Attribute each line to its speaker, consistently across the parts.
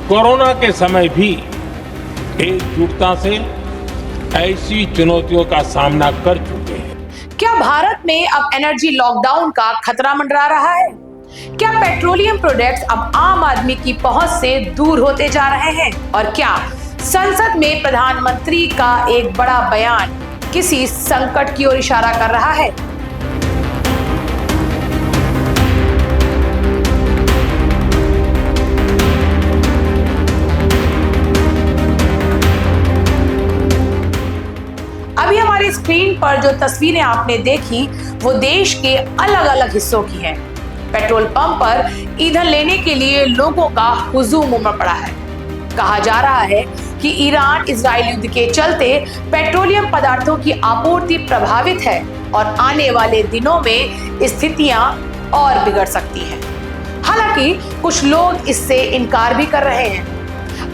Speaker 1: Corona के समय भी एकजुटता से ऐसी चुनौतियों का सामना कर चुके हैं।
Speaker 2: क्या भारत में अब एनर्जी लॉकडाउन का खतरा मंडरा रहा है? क्या पेट्रोलियम प्रोडक्ट्स अब आम आदमी की पहुंच से दूर होते जा रहे हैं? और क्या संसद में प्रधानमंत्री का एक बड़ा बयान किसी संकट की ओर इशारा कर रहा है? अभी हमारी स्क्रीन पर जो तस्वीरें आपने देखी वो देश के अलग अलग हिस्सों की हैं। पेट्रोल पंप पर ईंधन लेने के लिए लोगों का हुजूम उमड़ पड़ा है। कहा जा रहा है कि ईरान इजराइल युद्ध के चलते पेट्रोलियम पदार्थों की आपूर्ति प्रभावित है और आने वाले दिनों में स्थितियां और बिगड़ सकती हैं। हालांकि कुछ लोग इससे इनकार भी कर रहे हैं।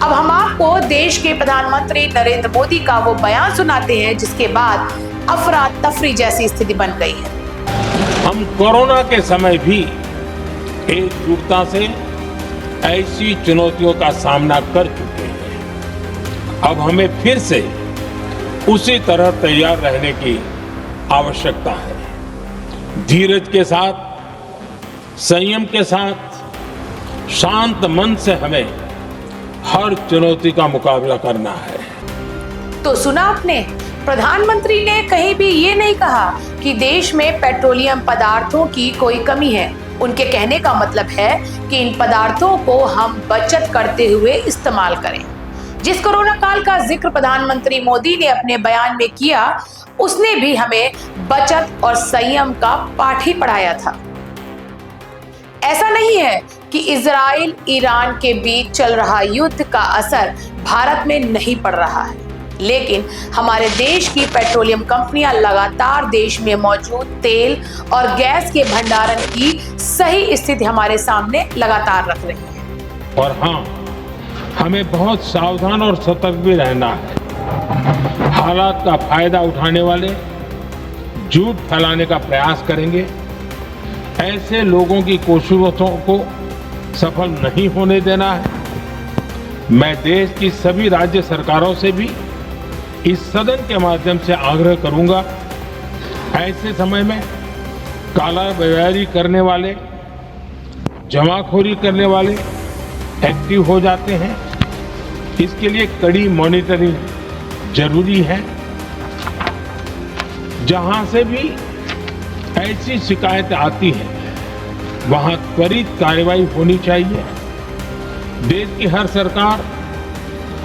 Speaker 2: अब हम आपको देश के प्रधानमंत्री नरेंद्र मोदी का वो बयान सुनाते हैं जिसके बाद अफरा तफरी जैसी स्थिति बन गई है।
Speaker 1: हम कोरोना के समय भी एकजुटता से ऐसी चुनौतियों का सामना कर चुके हैं। अब हमें फिर से उसी तरह तैयार रहने की आवश्यकता है। धीरज के साथ, संयम के साथ, शांत मन से हमें हर चुनौती का मुकाबला करना है।
Speaker 2: तो सुना आपने, प्रधानमंत्री ने कहीं भी ये नहीं कहा कि देश में पेट्रोलियम पदार्थों की कोई कमी है। उनके कहने का मतलब है कि इन पदार्थों को हम बचत करते हुए इस्तेमाल करें। जिस कोरोना काल का जिक्र प्रधानमंत्री मोदी ने अपने बयान में किया, उसने भी हमें बचत और संयम का पाठ ही पढ़ाया था। ऐसा नहीं है कि इजराइल ईरान के बीच चल रहा युद्ध का असर भारत में नहीं पड़ रहा है, लेकिन हमारे देश की पेट्रोलियम कंपनियां लगातार देश में मौजूद तेल और गैस के भंडारण की सही स्थिति हमारे सामने लगातार रख रही है।
Speaker 1: और हाँ, हमें बहुत सावधान और सतर्क भी रहना है। हालात का फायदा उठाने वाले झूठ फैलाने का प्रयास करेंगे। ऐसे लोगों की कोशिशों को सफल नहीं होने देना है। मैं देश की सभी राज्य सरकारों से भी इस सदन के माध्यम से आग्रह करूंगा, ऐसे समय में कालाबाजारी करने वाले, जमाखोरी करने वाले एक्टिव हो जाते हैं। इसके लिए कड़ी मॉनिटरिंग जरूरी है। जहां से भी ऐसी शिकायतें आती हैं, वहां त्वरित कार्रवाई होनी चाहिए। देश की हर सरकार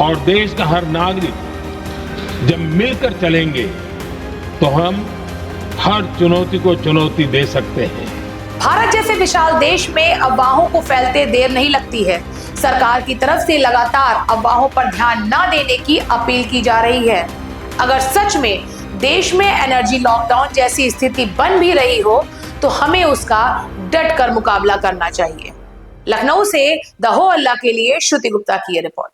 Speaker 1: और देश का हर नागरिक जब मिलकर चलेंगे तो हम हर चुनौती को चुनौती दे सकते हैं।
Speaker 2: भारत जैसे विशाल देश में अफवाहों को फैलते देर नहीं लगती है। सरकार की तरफ से लगातार अफवाहों पर ध्यान न देने की अपील की जा रही है। अगर सच में देश में एनर्जी लॉकडाउन जैसी स्थिति बन भी रही हो तो हमें उसका डट कर मुकाबला करना चाहिए। लखनऊ से द हो अल्लाह के लिए श्रुति गुप्ता की ये रिपोर्ट।